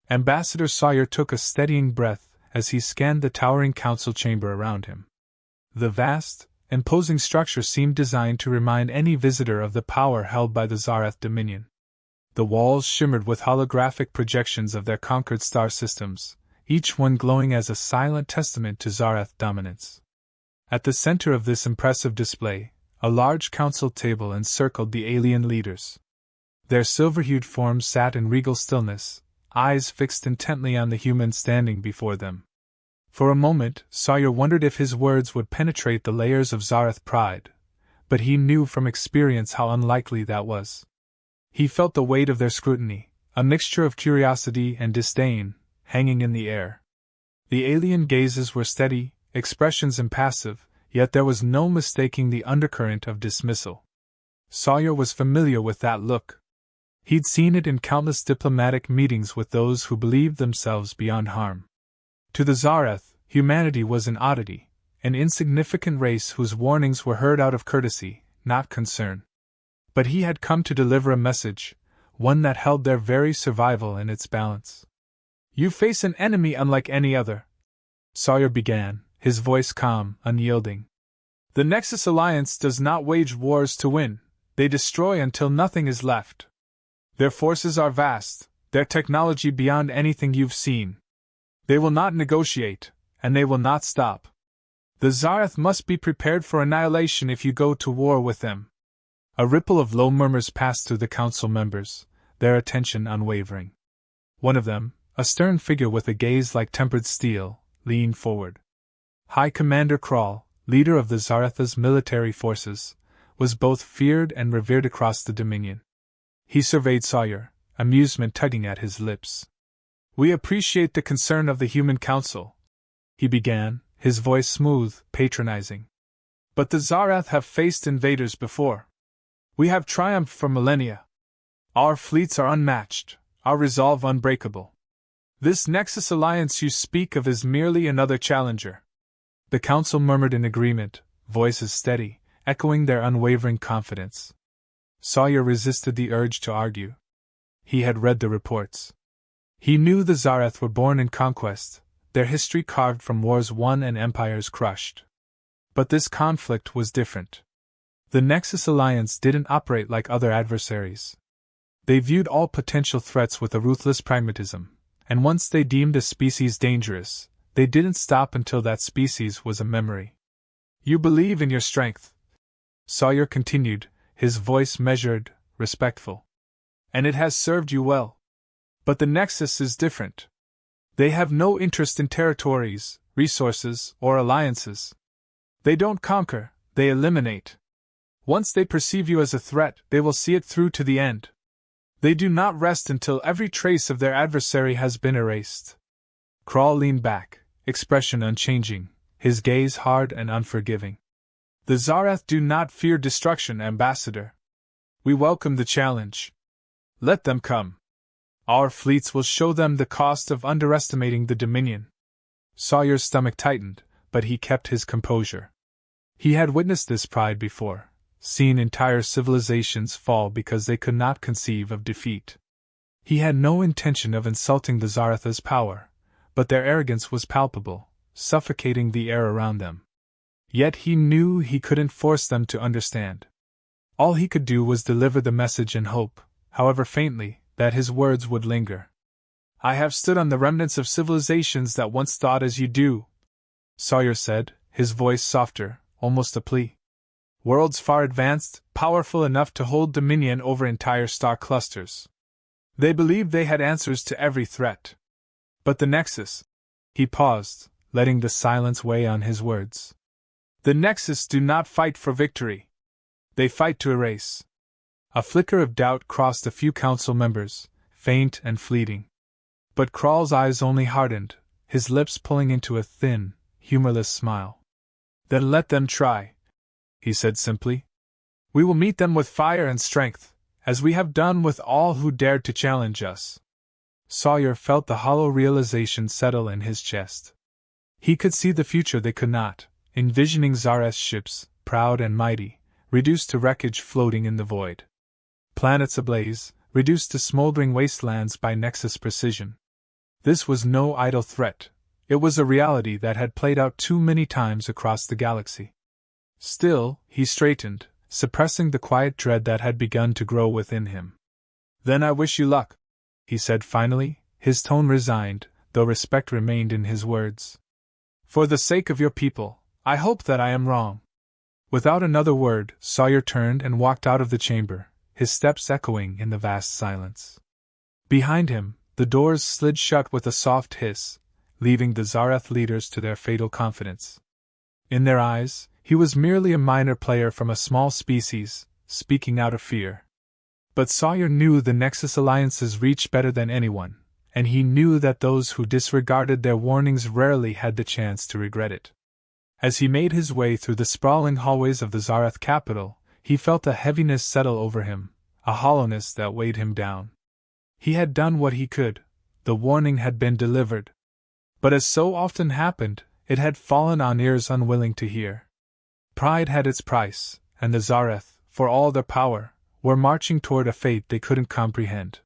Ambassador Sawyer took a steadying breath as he scanned the towering council chamber around him. The vast, imposing structure seemed designed to remind any visitor of the power held by the Zarth Dominion. The walls shimmered with holographic projections of their conquered star systems, each one glowing as a silent testament to Zarth dominance. At the center of this impressive display, a large council table encircled the alien leaders. Their silver-hued forms sat in regal stillness, eyes fixed intently on the humans standing before them. For a moment, Sawyer wondered if his words would penetrate the layers of Zarth pride, but he knew from experience how unlikely that was. He felt the weight of their scrutiny, a mixture of curiosity and disdain, hanging in the air. The alien gazes were steady, expressions impassive, yet there was no mistaking the undercurrent of dismissal. Sawyer was familiar with that look. He'd seen it in countless diplomatic meetings with those who believed themselves beyond harm. To the Zarth, humanity was an oddity, an insignificant race whose warnings were heard out of courtesy, not concern. But he had come to deliver a message, one that held their very survival in its balance. "You face an enemy unlike any other," Sawyer began, his voice calm, unyielding. "The Nexus Alliance does not wage wars to win, they destroy until nothing is left. Their forces are vast, their technology beyond anything you've seen. They will not negotiate, and they will not stop. The Zarth must be prepared for annihilation if you go to war with them." A ripple of low murmurs passed through the council members, their attention unwavering. One of them, a stern figure with a gaze like tempered steel, leaned forward. High Commander Krall, leader of the Zarth's military forces, was both feared and revered across the Dominion. He surveyed Sawyer, amusement tugging at his lips. "We appreciate the concern of the Human Council," he began, his voice smooth, patronizing. "But the Zarth have faced invaders before. We have triumphed for millennia. Our fleets are unmatched, our resolve unbreakable. This Nexus Alliance you speak of is merely another challenger." The council murmured in agreement, voices steady, echoing their unwavering confidence. Sawyer resisted the urge to argue. He had read the reports. He knew the Zarth were born in conquest, their history carved from wars won and empires crushed. But this conflict was different. The Nexus Alliance didn't operate like other adversaries. They viewed all potential threats with a ruthless pragmatism, and once they deemed a species dangerous, they didn't stop until that species was a memory. "You believe in your strength," Sawyer continued, his voice measured, respectful. "And it has served you well. But the Nexus is different. They have no interest in territories, resources, or alliances. They don't conquer, they eliminate. Once they perceive you as a threat, they will see it through to the end. They do not rest until every trace of their adversary has been erased." Krall leaned back, expression unchanging, his gaze hard and unforgiving. "The Zarth do not fear destruction, Ambassador. We welcome the challenge. Let them come. Our fleets will show them the cost of underestimating the Dominion." Sawyer's stomach tightened, but he kept his composure. He had witnessed this pride before, seen entire civilizations fall because they could not conceive of defeat. He had no intention of insulting the Zarth's power, but their arrogance was palpable, suffocating the air around them. Yet he knew he couldn't force them to understand. All he could do was deliver the message and hope, however faintly, that his words would linger. "I have stood on the remnants of civilizations that once thought as you do," Sawyer said, his voice softer, almost a plea. "Worlds far advanced, powerful enough to hold dominion over entire star clusters. They believed they had answers to every threat. But the Nexus—" He paused, letting the silence weigh on his words. "The Nexus do not fight for victory. They fight to erase." A flicker of doubt crossed a few council members, faint and fleeting. But Krall's eyes only hardened, his lips pulling into a thin, humorless smile. "Then let them try," he said simply. "We will meet them with fire and strength, as we have done with all who dared to challenge us." Sawyer felt the hollow realization settle in his chest. He could see the future they could not, envisioning Zarth's ships, proud and mighty, reduced to wreckage floating in the void. Planets ablaze, reduced to smoldering wastelands by Nexus precision. This was no idle threat. It was a reality that had played out too many times across the galaxy. Still, he straightened, suppressing the quiet dread that had begun to grow within him. "Then I wish you luck," he said finally, his tone resigned, though respect remained in his words. "For the sake of your people, I hope that I am wrong." Without another word, Sawyer turned and walked out of the chamber, his steps echoing in the vast silence. Behind him, the doors slid shut with a soft hiss, leaving the Zarth leaders to their fatal confidence. In their eyes, he was merely a minor player from a small species, speaking out of fear. But Sawyer knew the Nexus Alliance's reach better than anyone, and he knew that those who disregarded their warnings rarely had the chance to regret it. As he made his way through the sprawling hallways of the Zarth capital, he felt a heaviness settle over him, a hollowness that weighed him down. He had done what he could, the warning had been delivered. But as so often happened, it had fallen on ears unwilling to hear. Pride had its price, and the Zarth, for all their power, were marching toward a fate they couldn't comprehend.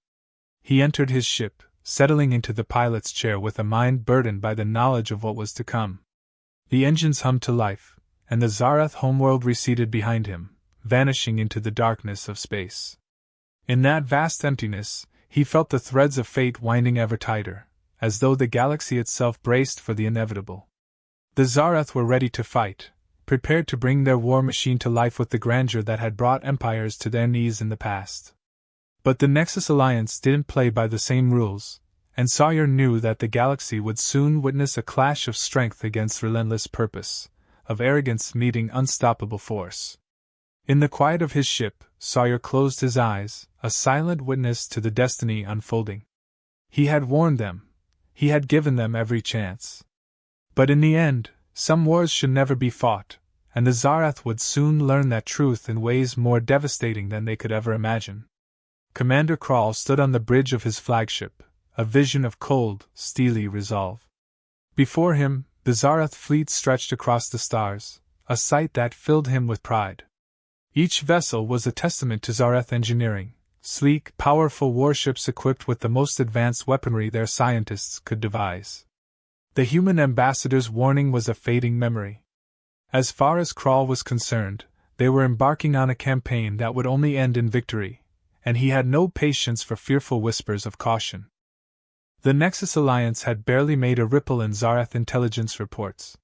He entered his ship, settling into the pilot's chair with a mind burdened by the knowledge of what was to come. The engines hummed to life, and the Zarth homeworld receded behind him, vanishing into the darkness of space. In that vast emptiness, he felt the threads of fate winding ever tighter, as though the galaxy itself braced for the inevitable. The Zarth were ready to fight, prepared to bring their war machine to life with the grandeur that had brought empires to their knees in the past. But the Nexus Alliance didn't play by the same rules, and Sawyer knew that the galaxy would soon witness a clash of strength against relentless purpose, of arrogance meeting unstoppable force. In the quiet of his ship, Sawyer closed his eyes, a silent witness to the destiny unfolding. He had warned them. He had given them every chance. But in the end, some wars should never be fought, and the Zarth would soon learn that truth in ways more devastating than they could ever imagine. Commander Krall stood on the bridge of his flagship, a vision of cold, steely resolve. Before him, the Zarth fleet stretched across the stars, a sight that filled him with pride. Each vessel was a testament to Zarth engineering, sleek, powerful warships equipped with the most advanced weaponry their scientists could devise. The human ambassador's warning was a fading memory. As far as Krall was concerned, they were embarking on a campaign that would only end in victory, and he had no patience for fearful whispers of caution. The Nexus Alliance had barely made a ripple in Zarth intelligence reports.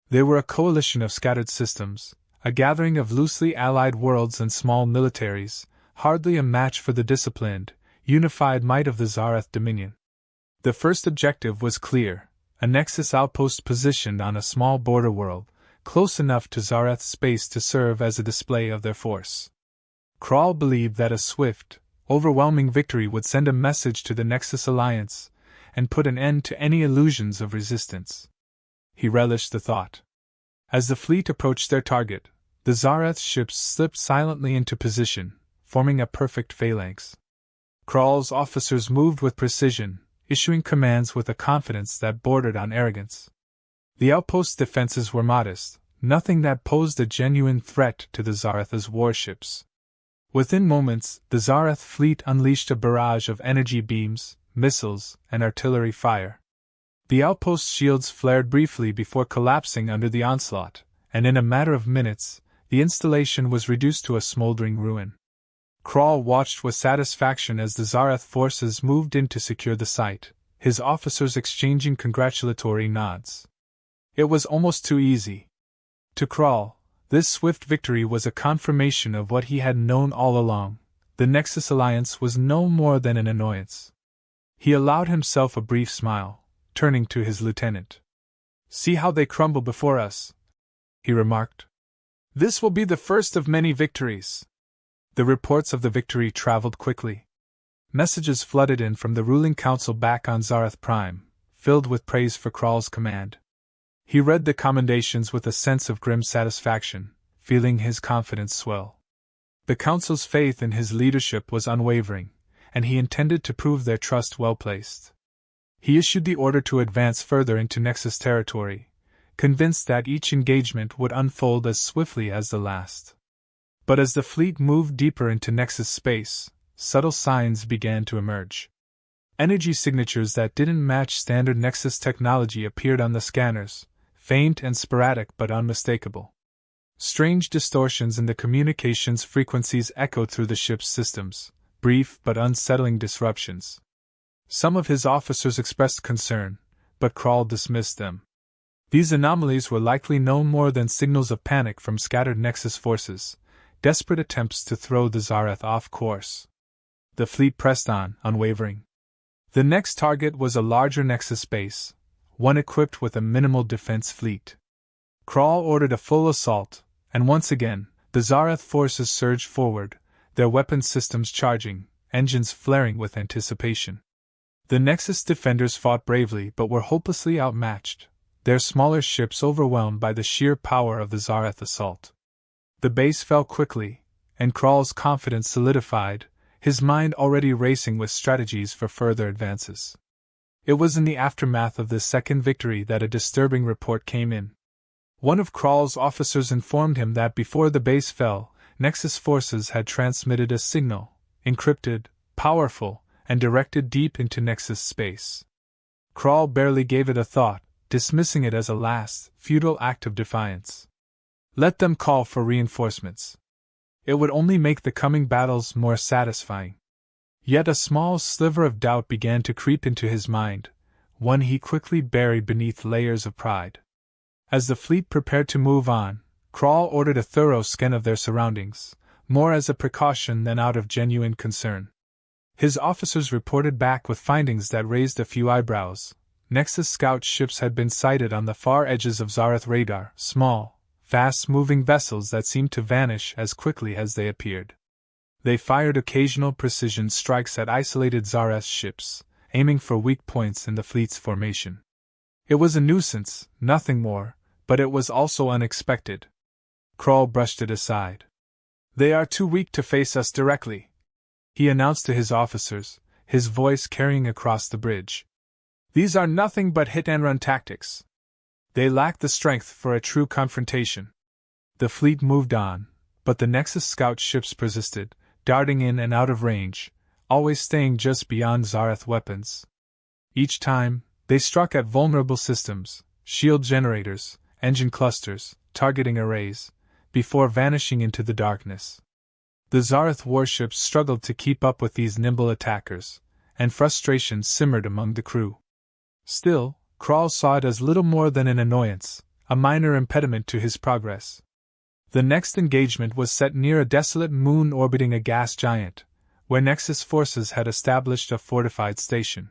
They were a coalition of scattered systems, a gathering of loosely allied worlds and small militaries, hardly a match for the disciplined, unified might of the Zarth Dominion. The first objective was clear, a Nexus outpost positioned on a small border world, close enough to Zarth space to serve as a display of their force. Krall believed that a swift, overwhelming victory would send a message to the Nexus Alliance, and put an end to any illusions of resistance. He relished the thought. As the fleet approached their target, the Zarth ships slipped silently into position, forming a perfect phalanx. Krall's officers moved with precision, issuing commands with a confidence that bordered on arrogance. The outpost's defenses were modest, nothing that posed a genuine threat to the Zarth's warships. Within moments, the Zarth fleet unleashed a barrage of energy beams, missiles, and artillery fire. The outpost's shields flared briefly before collapsing under the onslaught, and in a matter of minutes, the installation was reduced to a smoldering ruin. Krall watched with satisfaction as the Zarth forces moved in to secure the site, his officers exchanging congratulatory nods. It was almost too easy. To Krall, this swift victory was a confirmation of what he had known all along. The Nexus Alliance was no more than an annoyance. He allowed himself a brief smile, turning to his lieutenant. "See how they crumble before us," he remarked. "This will be the first of many victories." The reports of the victory traveled quickly. Messages flooded in from the ruling council back on Zarth Prime, filled with praise for Krall's command. He read the commendations with a sense of grim satisfaction, feeling his confidence swell. The council's faith in his leadership was unwavering, and he intended to prove their trust well placed. He issued the order to advance further into Nexus territory, convinced that each engagement would unfold as swiftly as the last. But as the fleet moved deeper into Nexus space, subtle signs began to emerge. Energy signatures that didn't match standard Nexus technology appeared on the scanners, faint and sporadic but unmistakable. Strange distortions in the communications frequencies echoed through the ship's systems, brief but unsettling disruptions. Some of his officers expressed concern, but Krall dismissed them. These anomalies were likely no more than signals of panic from scattered Nexus forces, desperate attempts to throw the Zarth off course. The fleet pressed on, unwavering. The next target was a larger Nexus base, one equipped with a minimal defense fleet. Krall ordered a full assault, and once again, the Zarth forces surged forward, their weapons systems charging, engines flaring with anticipation. The Nexus defenders fought bravely but were hopelessly outmatched, their smaller ships overwhelmed by the sheer power of the Zarth assault. The base fell quickly, and Krall's confidence solidified, his mind already racing with strategies for further advances. It was in the aftermath of this second victory that a disturbing report came in. One of Krall's officers informed him that before the base fell, Nexus forces had transmitted a signal, encrypted, powerful, and directed deep into Nexus space. Krall barely gave it a thought, dismissing it as a last, futile act of defiance. Let them call for reinforcements. It would only make the coming battles more satisfying. Yet a small sliver of doubt began to creep into his mind, one he quickly buried beneath layers of pride. As the fleet prepared to move on, Krall ordered a thorough scan of their surroundings, more as a precaution than out of genuine concern. His officers reported back with findings that raised a few eyebrows. Nexus scout ships had been sighted on the far edges of Zarth radar, small, fast-moving vessels that seemed to vanish as quickly as they appeared. They fired occasional precision strikes at isolated Zarth ships, aiming for weak points in the fleet's formation. It was a nuisance, nothing more, but it was also unexpected. Krall brushed it aside. They are too weak to face us directly, he announced to his officers, his voice carrying across the bridge. These are nothing but hit-and-run tactics. They lack the strength for a true confrontation. The fleet moved on, but the Nexus scout ships persisted, darting in and out of range, always staying just beyond Zarth weapons. Each time, they struck at vulnerable systems, shield generators, engine clusters, targeting arrays, before vanishing into the darkness. The Zarth warships struggled to keep up with these nimble attackers, and frustration simmered among the crew. Still, Krall saw it as little more than an annoyance, a minor impediment to his progress. The next engagement was set near a desolate moon orbiting a gas giant, where Nexus forces had established a fortified station.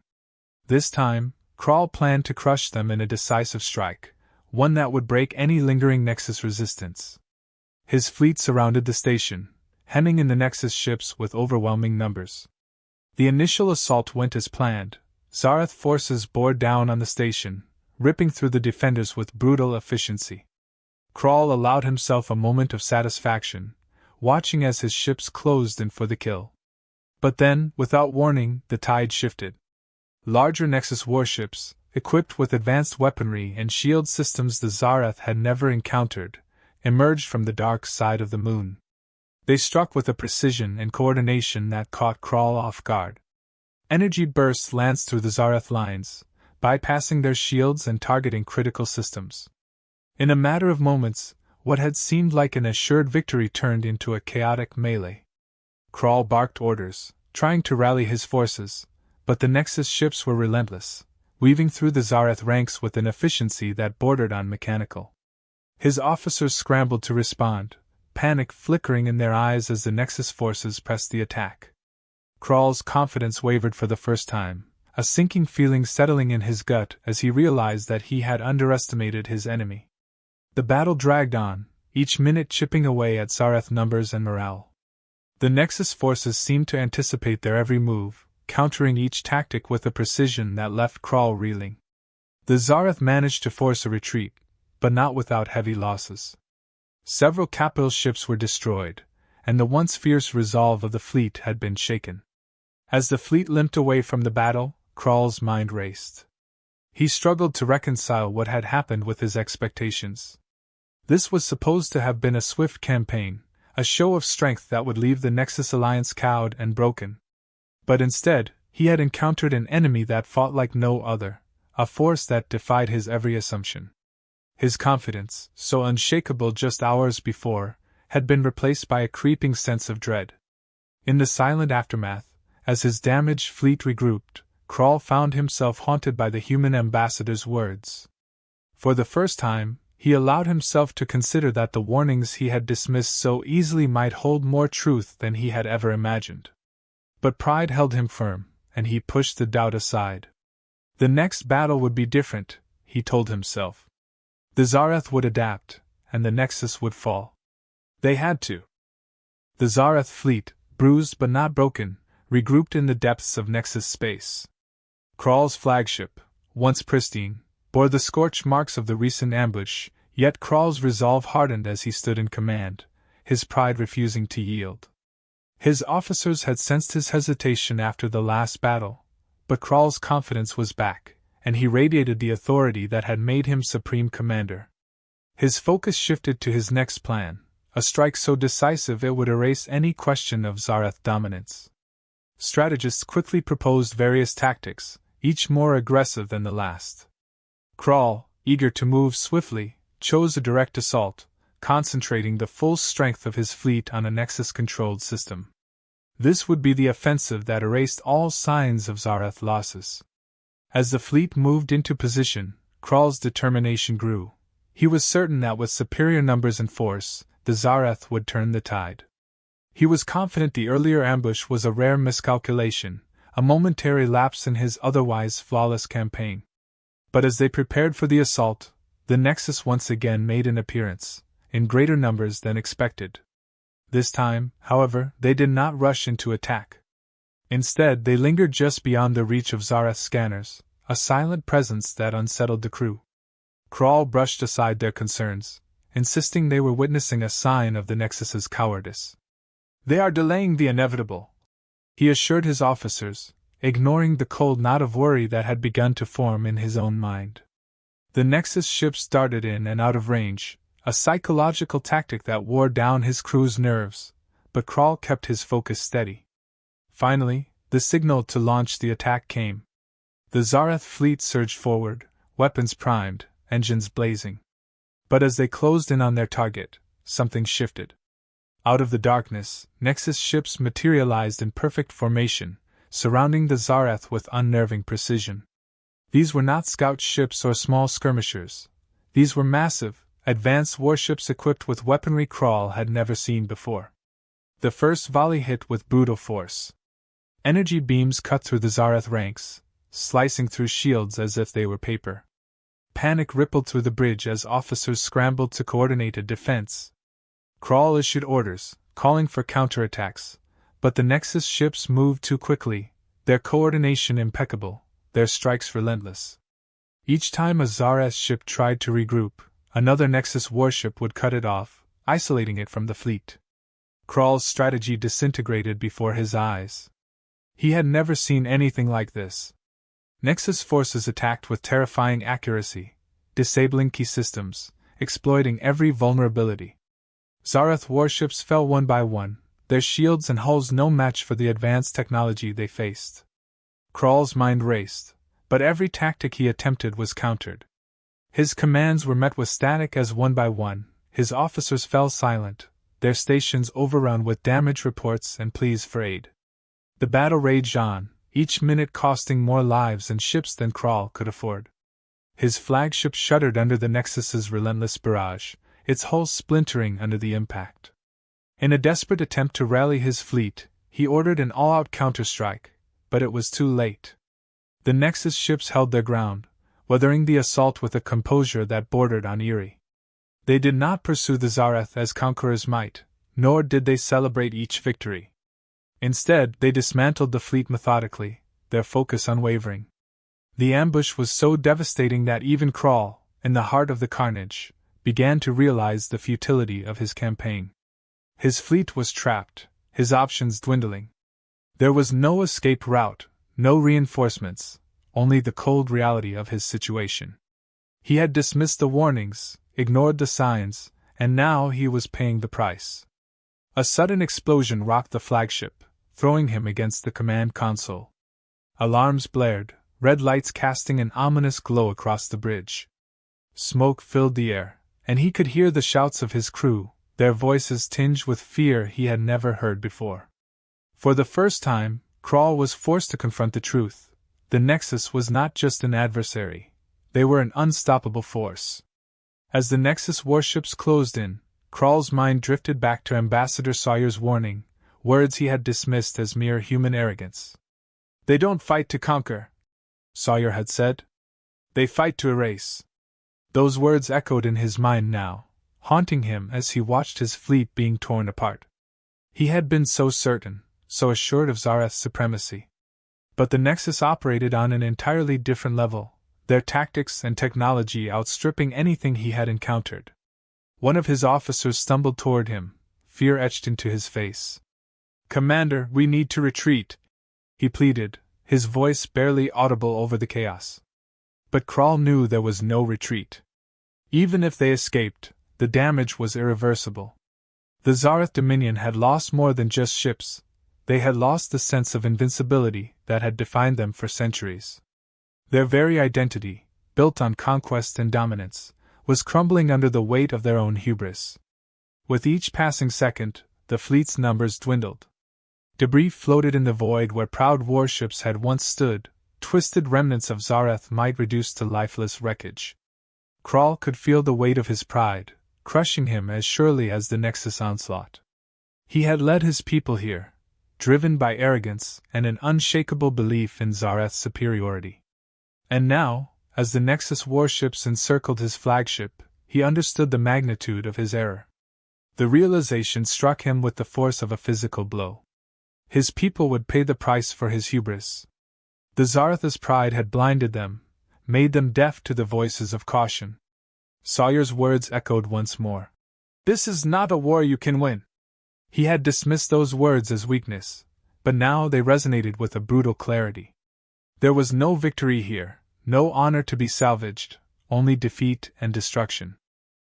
This time, Krall planned to crush them in a decisive strike, one that would break any lingering Nexus resistance. His fleet surrounded the station, hemming in the Nexus ships with overwhelming numbers. The initial assault went as planned. Zarth forces bore down on the station, ripping through the defenders with brutal efficiency. Krall allowed himself a moment of satisfaction, watching as his ships closed in for the kill. But then, without warning, the tide shifted. Larger Nexus warships, equipped with advanced weaponry and shield systems the Zarth had never encountered, emerged from the dark side of the moon. They struck with a precision and coordination that caught Krall off guard. Energy bursts lanced through the Zarth lines, bypassing their shields and targeting critical systems. In a matter of moments, what had seemed like an assured victory turned into a chaotic melee. Krall barked orders, trying to rally his forces, but the Nexus ships were relentless, weaving through the Zarth ranks with an efficiency that bordered on mechanical. His officers scrambled to respond, panic flickering in their eyes as the Nexus forces pressed the attack. Krall's confidence wavered for the first time, a sinking feeling settling in his gut as he realized that he had underestimated his enemy. The battle dragged on, each minute chipping away at Zarth numbers and morale. The Nexus forces seemed to anticipate their every move, countering each tactic with a precision that left Krall reeling. The Zarth managed to force a retreat, but not without heavy losses. Several capital ships were destroyed, and the once fierce resolve of the fleet had been shaken. As the fleet limped away from the battle, Krall's mind raced. He struggled to reconcile what had happened with his expectations. This was supposed to have been a swift campaign, a show of strength that would leave the Nexus alliance cowed and broken. But instead, he had encountered an enemy that fought like no other, a force that defied his every assumption. His confidence, so unshakable just hours before, had been replaced by a creeping sense of dread. In the silent aftermath, as his damaged fleet regrouped, Krall found himself haunted by the human ambassador's words. For the first time, he allowed himself to consider that the warnings he had dismissed so easily might hold more truth than he had ever imagined. But pride held him firm, and he pushed the doubt aside. The next battle would be different, he told himself. The Zarth would adapt, and the Nexus would fall. They had to. The Zarth fleet, bruised but not broken, regrouped in the depths of Nexus space. Krall's flagship, once pristine, bore the scorch marks of the recent ambush, yet Krall's resolve hardened as he stood in command, his pride refusing to yield. His officers had sensed his hesitation after the last battle, but Krall's confidence was back, and he radiated the authority that had made him supreme commander. His focus shifted to his next plan, a strike so decisive it would erase any question of Zarth dominance. Strategists quickly proposed various tactics, each more aggressive than the last. Krall, eager to move swiftly, chose a direct assault, concentrating the full strength of his fleet on a Nexus-controlled system. This would be the offensive that erased all signs of Zarth losses. As the fleet moved into position, Krall's determination grew. He was certain that with superior numbers and force, the Zarth would turn the tide. He was confident the earlier ambush was a rare miscalculation, a momentary lapse in his otherwise flawless campaign. But as they prepared for the assault, the Nexus once again made an appearance, in greater numbers than expected. This time, however, they did not rush into attack. Instead, they lingered just beyond the reach of Zareth's scanners, a silent presence that unsettled the crew. Krall brushed aside their concerns, insisting they were witnessing a sign of the Nexus's cowardice. "They are delaying the inevitable," he assured his officers, ignoring the cold knot of worry that had begun to form in his own mind. The Nexus ships darted in and out of range, a psychological tactic that wore down his crew's nerves, but Krall kept his focus steady. Finally, the signal to launch the attack came. The Zarth fleet surged forward, weapons primed, engines blazing. But as they closed in on their target, something shifted. Out of the darkness, Nexus ships materialized in perfect formation, surrounding the Zarth with unnerving precision. These were not scout ships or small skirmishers. These were massive, advanced warships equipped with weaponry Krall had never seen before. The first volley hit with brutal force. Energy beams cut through the Zarth ranks, slicing through shields as if they were paper. Panic rippled through the bridge as officers scrambled to coordinate a defense. Krall issued orders, calling for counterattacks, but the Nexus ships moved too quickly, their coordination impeccable, their strikes relentless. Each time a Zarth ship tried to regroup, another Nexus warship would cut it off, isolating it from the fleet. Krall's strategy disintegrated before his eyes. He had never seen anything like this. Nexus forces attacked with terrifying accuracy, disabling key systems, exploiting every vulnerability. Zarth warships fell one by one, their shields and hulls no match for the advanced technology they faced. Krall's mind raced, but every tactic he attempted was countered. His commands were met with static as one by one, his officers fell silent, their stations overrun with damage reports and pleas for aid. The battle raged on, each minute costing more lives and ships than Krall could afford. His flagship shuddered under the Nexus's relentless barrage, its hull splintering under the impact. In a desperate attempt to rally his fleet, he ordered an all-out counterstrike, but it was too late. The Nexus ships held their ground, weathering the assault with a composure that bordered on eerie. They did not pursue the Zarth as conquerors might, nor did they celebrate each victory. Instead, they dismantled the fleet methodically, their focus unwavering. The ambush was so devastating that even Krall, in the heart of the carnage, began to realize the futility of his campaign. His fleet was trapped, his options dwindling. There was no escape route, no reinforcements, only the cold reality of his situation. He had dismissed the warnings, ignored the signs, and now he was paying the price. A sudden explosion rocked the flagship, throwing him against the command console. Alarms blared, red lights casting an ominous glow across the bridge. Smoke filled the air, and he could hear the shouts of his crew, their voices tinged with fear he had never heard before. For the first time, Krall was forced to confront the truth. The Nexus was not just an adversary. They were an unstoppable force. As the Nexus warships closed in, Krall's mind drifted back to Ambassador Sawyer's warning, words he had dismissed as mere human arrogance. "They don't fight to conquer," Sawyer had said. "They fight to erase." Those words echoed in his mind now, haunting him as he watched his fleet being torn apart. He had been so certain, so assured of Zareth's supremacy. But the Nexus operated on an entirely different level, their tactics and technology outstripping anything he had encountered. One of his officers stumbled toward him, fear etched into his face. "Commander, we need to retreat," he pleaded, his voice barely audible over the chaos. But Krall knew there was no retreat. Even if they escaped, the damage was irreversible. The Zarth Dominion had lost more than just ships. They had lost the sense of invincibility that had defined them for centuries. Their very identity, built on conquest and dominance, was crumbling under the weight of their own hubris. With each passing second, the fleet's numbers dwindled. Debris floated in the void where proud warships had once stood, twisted remnants of Zareth might reduce to lifeless wreckage. Krall could feel the weight of his pride, crushing him as surely as the Nexus onslaught. He had led his people here, driven by arrogance and an unshakable belief in Zareth's superiority. And now, as the Nexus warships encircled his flagship, he understood the magnitude of his error. The realization struck him with the force of a physical blow. His people would pay the price for his hubris. The Zareth's pride had blinded them, made them deaf to the voices of caution. Sawyer's words echoed once more. "This is not a war you can win." He had dismissed those words as weakness, but now they resonated with a brutal clarity. There was no victory here, no honor to be salvaged, only defeat and destruction.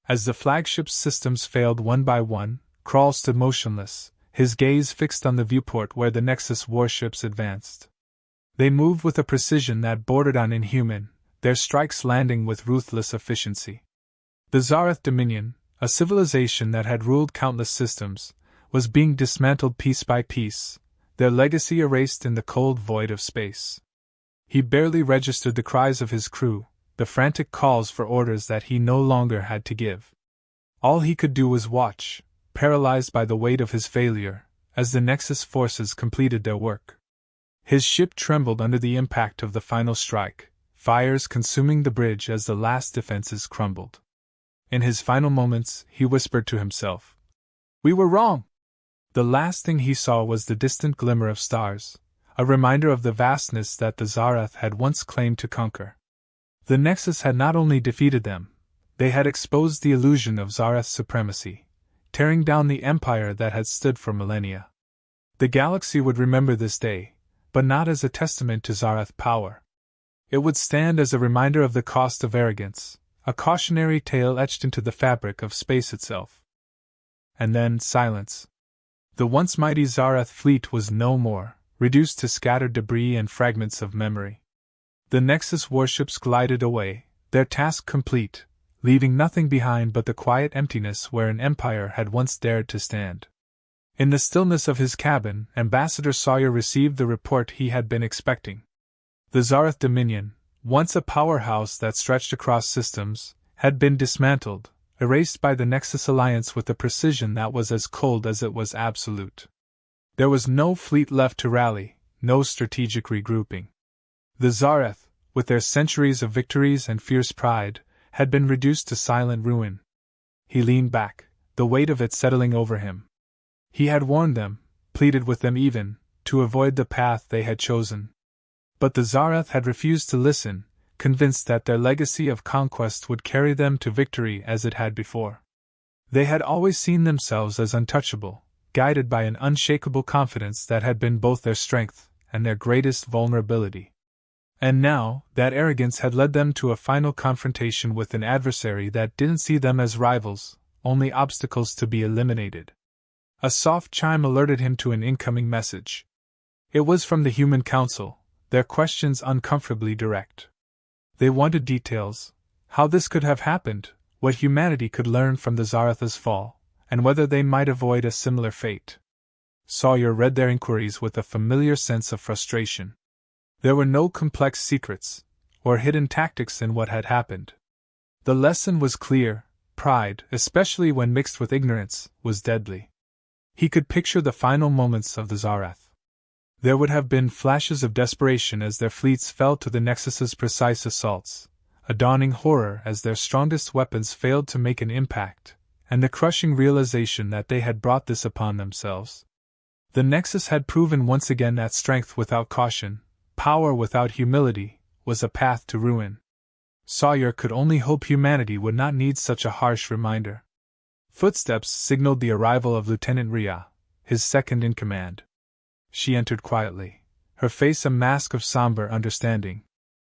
As the flagship's systems failed one by one, Krall stood motionless, his gaze fixed on the viewport where the Nexus warships advanced. They moved with a precision that bordered on inhuman, their strikes landing with ruthless efficiency. The Zareth Dominion, a civilization that had ruled countless systems, was being dismantled piece by piece, their legacy erased in the cold void of space. He barely registered the cries of his crew, the frantic calls for orders that he no longer had to give. All he could do was watch, paralyzed by the weight of his failure, as the Nexus forces completed their work. His ship trembled under the impact of the final strike, fires consuming the bridge as the last defenses crumbled. In his final moments, he whispered to himself, "We were wrong!" The last thing he saw was the distant glimmer of stars, a reminder of the vastness that the Zareth had once claimed to conquer. The Nexus had not only defeated them, they had exposed the illusion of Zareth's supremacy, tearing down the empire that had stood for millennia. The galaxy would remember this day, but not as a testament to Zareth's power. It would stand as a reminder of the cost of arrogance, a cautionary tale etched into the fabric of space itself. And then silence. The once mighty Zareth fleet was no more, reduced to scattered debris and fragments of memory. The Nexus warships glided away, their task complete, leaving nothing behind but the quiet emptiness where an empire had once dared to stand. In the stillness of his cabin, Ambassador Sawyer received the report he had been expecting. The Zareth Dominion, once a powerhouse that stretched across systems, had been dismantled, erased by the Nexus Alliance with a precision that was as cold as it was absolute. There was no fleet left to rally, no strategic regrouping. The Zareth, with their centuries of victories and fierce pride, had been reduced to silent ruin. He leaned back, the weight of it settling over him. He had warned them, pleaded with them even, to avoid the path they had chosen. But the Zareth had refused to listen, convinced that their legacy of conquest would carry them to victory as it had before. They had always seen themselves as untouchable, guided by an unshakable confidence that had been both their strength and their greatest vulnerability. And now, that arrogance had led them to a final confrontation with an adversary that didn't see them as rivals, only obstacles to be eliminated. A soft chime alerted him to an incoming message. It was from the Human Council, their questions uncomfortably direct. They wanted details: how this could have happened, what humanity could learn from the Zarth's fall, and whether they might avoid a similar fate. Sawyer read their inquiries with a familiar sense of frustration. There were no complex secrets or hidden tactics in what had happened. The lesson was clear: pride, especially when mixed with ignorance, was deadly. He could picture the final moments of the Zarth. There would have been flashes of desperation as their fleets fell to the Nexus's precise assaults, a dawning horror as their strongest weapons failed to make an impact, and the crushing realization that they had brought this upon themselves. The Nexus had proven once again that strength without caution, power without humility, was a path to ruin. Sawyer could only hope humanity would not need such a harsh reminder. Footsteps signaled the arrival of Lieutenant Rhea, his second in command. She entered quietly, her face a mask of somber understanding.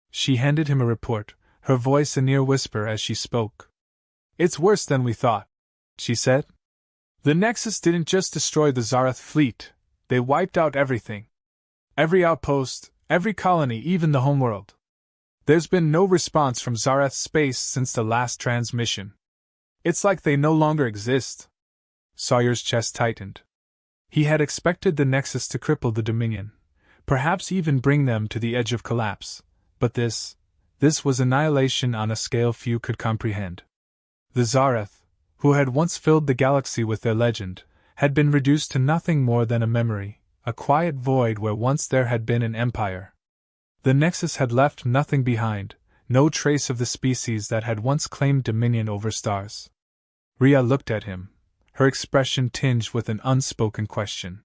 She handed him a report, her voice a near whisper as she spoke. "It's worse than we thought," she said. "The Nexus didn't just destroy the Zarth fleet, they wiped out everything. Every outpost, every colony, even the homeworld. There's been no response from Zarth space since the last transmission. It's like they no longer exist." Sawyer's chest tightened. He had expected the Nexus to cripple the Dominion, perhaps even bring them to the edge of collapse, but this was annihilation on a scale few could comprehend. The Zarth, who had once filled the galaxy with their legend, had been reduced to nothing more than a memory, a quiet void where once there had been an empire. The Nexus had left nothing behind, no trace of the species that had once claimed dominion over stars. Rhea looked at him, her expression tinged with an unspoken question.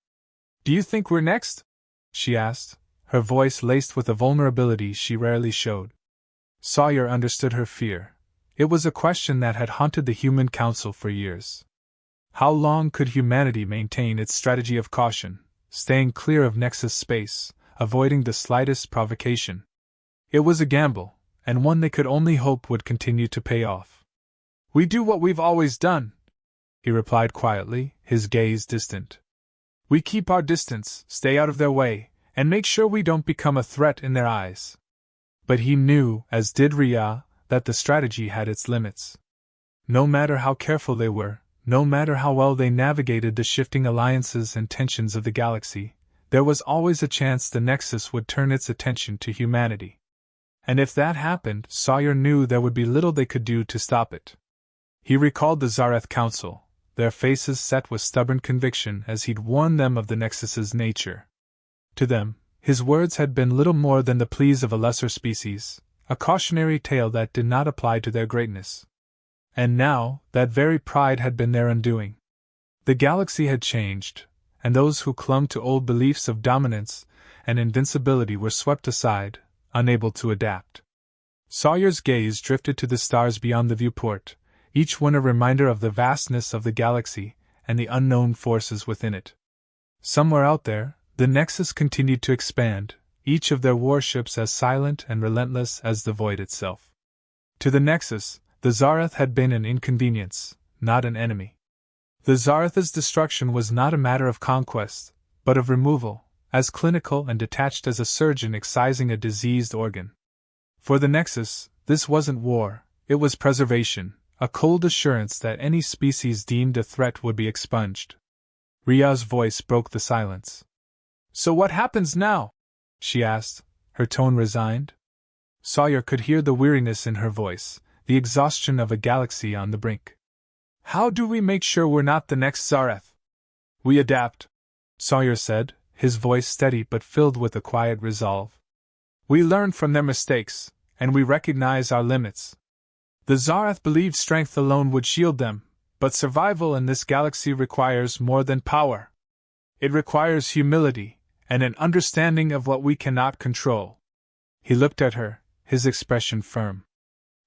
"Do you think we're next?" she asked, her voice laced with a vulnerability she rarely showed. Sawyer understood her fear. It was a question that had haunted the Human Council for years. How long could humanity maintain its strategy of caution, staying clear of Nexus space, avoiding the slightest provocation? It was a gamble, and one they could only hope would continue to pay off. "We do what we've always done," he replied quietly, his gaze distant. "We keep our distance, stay out of their way, and make sure we don't become a threat in their eyes." But he knew, as did Rhea, that the strategy had its limits. No matter how careful they were, no matter how well they navigated the shifting alliances and tensions of the galaxy, there was always a chance the Nexus would turn its attention to humanity. And if that happened, Sawyer knew there would be little they could do to stop it. He recalled the Zarth Council, their faces set with stubborn conviction as he'd warned them of the Nexus's nature. To them, his words had been little more than the pleas of a lesser species, a cautionary tale that did not apply to their greatness. And now, that very pride had been their undoing. The galaxy had changed, and those who clung to old beliefs of dominance and invincibility were swept aside, unable to adapt. Sawyer's gaze drifted to the stars beyond the viewport, each one a reminder of the vastness of the galaxy and the unknown forces within it. Somewhere out there, the Nexus continued to expand, each of their warships as silent and relentless as the void itself. To the Nexus, the Zarth had been an inconvenience, not an enemy. The Zarth's destruction was not a matter of conquest, but of removal, as clinical and detached as a surgeon excising a diseased organ. For the Nexus, this wasn't war, it was preservation, a cold assurance that any species deemed a threat would be expunged. Rhea's voice broke the silence. "So what happens now?" she asked, her tone resigned. Sawyer could hear the weariness in her voice, the exhaustion of a galaxy on the brink. "How do we make sure we're not the next Zarth?" "We adapt," Sawyer said, his voice steady but filled with a quiet resolve. "We learn from their mistakes, and we recognize our limits. The Zarth believed strength alone would shield them, but survival in this galaxy requires more than power. It requires humility, and an understanding of what we cannot control." He looked at her, his expression firm.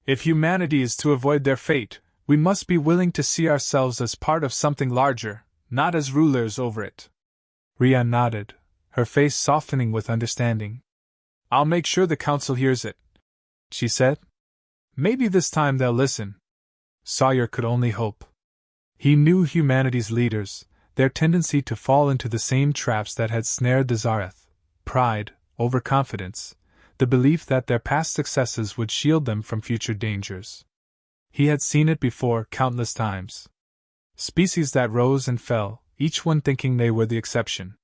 "If humanity is to avoid their fate, we must be willing to see ourselves as part of something larger, not as rulers over it." Rhea nodded, her face softening with understanding. "I'll make sure the Council hears it," she said. "Maybe this time they'll listen." Sawyer could only hope. He knew humanity's leaders, their tendency to fall into the same traps that had snared the Zarth: pride, overconfidence, the belief that their past successes would shield them from future dangers. He had seen it before countless times. Species that rose and fell, each one thinking they were the exception.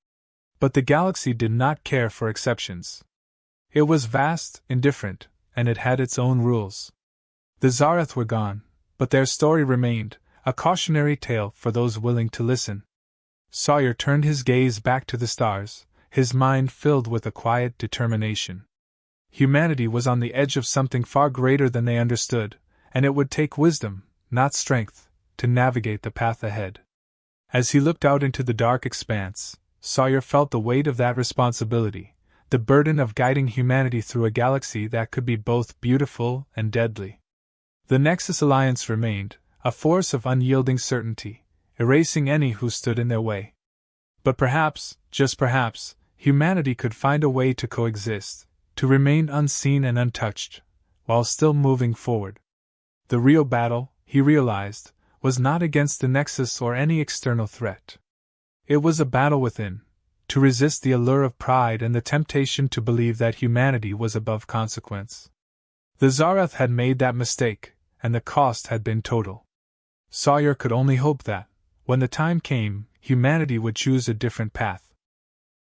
But the galaxy did not care for exceptions. It was vast, indifferent, and it had its own rules. The Zarth were gone, but their story remained, a cautionary tale for those willing to listen. Sawyer turned his gaze back to the stars, his mind filled with a quiet determination. Humanity was on the edge of something far greater than they understood, and it would take wisdom, not strength, to navigate the path ahead. As he looked out into the dark expanse, Sawyer felt the weight of that responsibility, the burden of guiding humanity through a galaxy that could be both beautiful and deadly. The Nexus Alliance remained, a force of unyielding certainty, erasing any who stood in their way. But perhaps, just perhaps, humanity could find a way to coexist, to remain unseen and untouched, while still moving forward. The real battle, he realized, was not against the Nexus or any external threat. It was a battle within, to resist the allure of pride and the temptation to believe that humanity was above consequence. The Zarth had made that mistake, and the cost had been total. Sawyer could only hope that, when the time came, humanity would choose a different path.